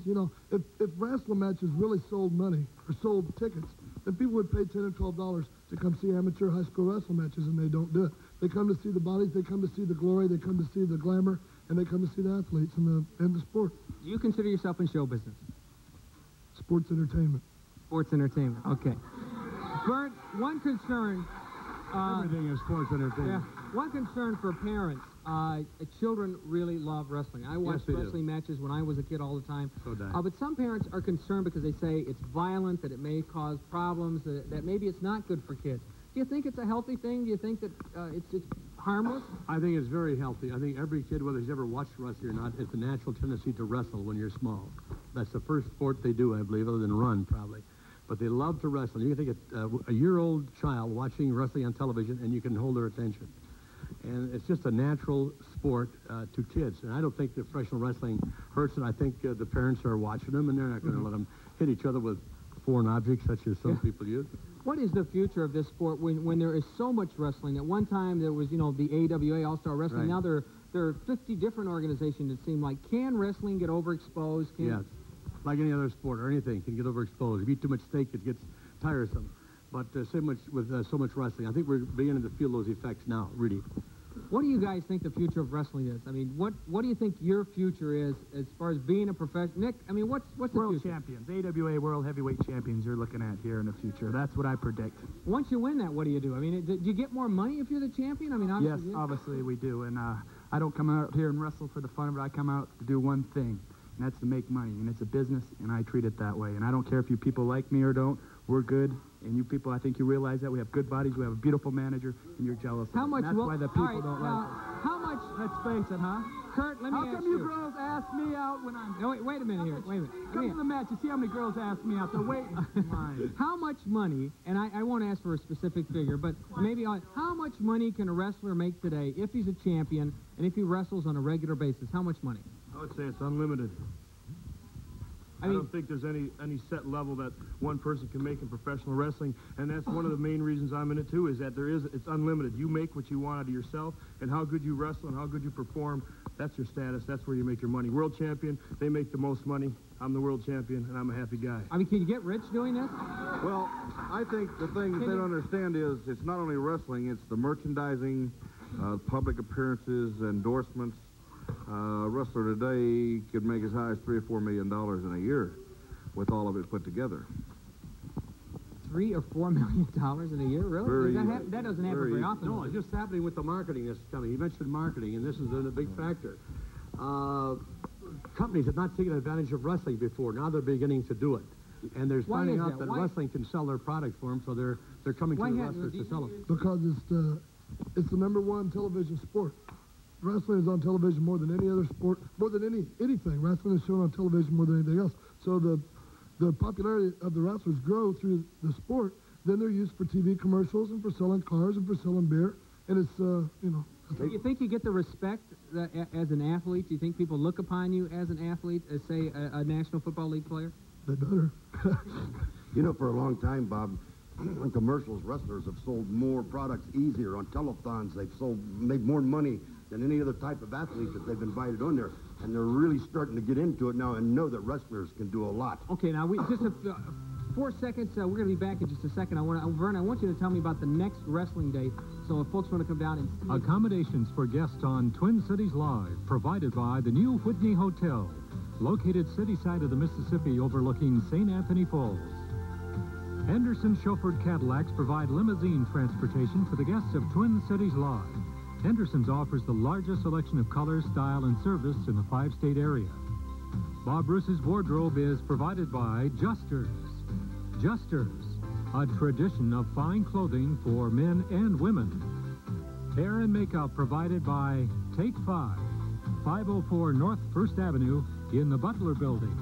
If wrestling matches really sold money or sold tickets, then people would pay $10 or $12 to come see amateur high school wrestling matches, and they don't do it. They come to see the bodies, they come to see the glory, they come to see the glamour, and they come to see the athletes and the sport. Do you consider yourself in show business? Sports entertainment. Sports entertainment, okay. Bert, one concern... everything is sports entertainment. Yeah, one concern for parents. Children really love wrestling. I watched wrestling matches when I was a kid all the time. So did but some parents are concerned because they say it's violent, that it may cause problems, that maybe it's not good for kids. Do you think it's a healthy thing? Do you think that it's harmless? I think it's very healthy. I think every kid, whether he's ever watched wrestling or not, it's a natural tendency to wrestle when you're small. That's the first sport they do, I believe, other than run, probably. But they love to wrestle. You can take a year-old child watching wrestling on television, and you can hold their attention. And it's just a natural sport to kids. And I don't think that professional wrestling hurts, and I think the parents are watching them, and they're not going to let them hit each other with foreign objects such as some people use. What is the future of this sport when there is so much wrestling? At one time there was, the AWA, All-Star Wrestling. Right. Now they're there are 50 different organizations, it seems like. Can wrestling get overexposed? Yes, like any other sport or anything can get overexposed. If you eat too much steak, it gets tiresome. But so much with so much wrestling, I think we're beginning to feel those effects now, really. What do you guys think the future of wrestling is? I mean, what do you think your future is as far as being a professional? Nick, I mean, what's the World future? champions, AWA World Heavyweight Champions you're looking at here in the future. That's what I predict. Once you win that, what do you do? I mean, do you get more money if you're the champion? I mean, Yes, obviously, obviously we do. And I don't come out here and wrestle for the fun of it. I come out to do one thing, and that's to make money. And it's a business, and I treat it that way. And I don't care if you people like me or don't. We're good. And you people, I think you realize that. We have good bodies. We have a beautiful manager, and you're jealous of How it. much And that's will- why the people all right, don't now, like it. how much? Let's face it, huh? Kurt, let me How ask come you. you girls ask me out when I'm... No, wait a minute here. Wait a minute. Come to the match and see how many girls ask me out. They're waiting. How much money, and I won't ask for a specific figure, but maybe how much money can a wrestler make today if he's a champion and if he wrestles on a regular basis? How much money? I would say it's unlimited. I mean- don't think there's any set level that one person can make in professional wrestling, and that's one of the main reasons I'm in it too, is that it's unlimited. You make what you want out of yourself, and how good you wrestle and how good you perform, that's your status. That's where you make your money. World champion, they make the most money. I'm the world champion, and I'm a happy guy. I mean, can you get rich doing this? Well, I think the thing that they don't understand is it's not only wrestling, it's the merchandising, public appearances, endorsements. A wrestler today could make as high as $3 or $4 million in a year with all of it put together. $3 or $4 million in a year, really? That doesn't happen very often. No, it's just happening with the marketing that's coming. You mentioned marketing, and this is a big factor. Companies have not taken advantage of wrestling before. Now they're beginning to do it. And they're Why finding is out that? that Why- wrestling can sell their products for them, so they're coming to Why the have- wrestlers to sell them. Because it's the #1 television sport. Wrestling is on television more than any other sport, more than anything. Wrestling is shown on television more than anything else. So the popularity of the wrestlers grow through the sport. Then they're used for TV commercials and for selling cars and for selling beer. And it's, Do you think you get the respect as an athlete? Do you think people look upon you as an athlete, as, say, a National Football League player? They better. You know, for a long time, Bob, on commercials, wrestlers have sold more products easier. On telethons, they've made more money than any other type of athlete that they've invited on there. And they're really starting to get into it now and know that wrestlers can do a lot. Okay, now, just 4 seconds. We're going to be back in just a second. Vern, I want you to tell me about the next wrestling day. So if folks want to come down and see Accommodations for guests on Twin Cities Live, provided by the New Whitney Hotel, located city side of the Mississippi overlooking St. Anthony Falls. Henderson chauffeured Cadillacs provide limousine transportation for the guests of Twin Cities Live. Henderson's offers the largest selection of color, style, and service in the 5-state area. Bob Bruce's wardrobe is provided by Justers. Justers, a tradition of fine clothing for men and women. Hair and makeup provided by Take 5, 504 North 1st Avenue in the Butler Building.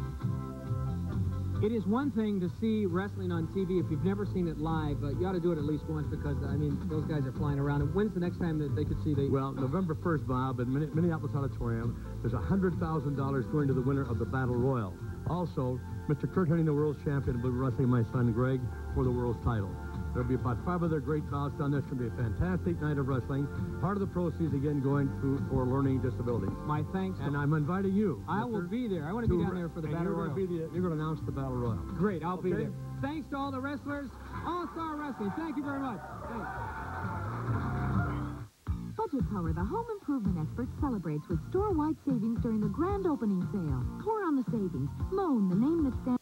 It is one thing to see wrestling on TV. If you've never seen it live, you ought to do it at least once because, I mean, those guys are flying around. And when's the next time that they could see the... Well, November 1st, Bob, in Minneapolis Auditorium, there's $100,000 going to the winner of the Battle Royal. Also, Mr. Kurt Hennig, the world champion, will be wrestling my son Greg for the world's title. There'll be about 5 other great bouts done. There's going to be a fantastic night of wrestling. Part of the proceeds, again, going for learning disabilities. My thanks. And I'm inviting you. I will be there. I want to be down there for the Battle Royal. You're going to announce the Battle Royal. Great, I'll be there. Thanks to all the wrestlers. All-Star Wrestling. Thank you very much. Thanks. Budget Power, the home improvement expert, celebrates with store-wide savings during the grand opening sale. Pour on the savings. Moan, the name that stands...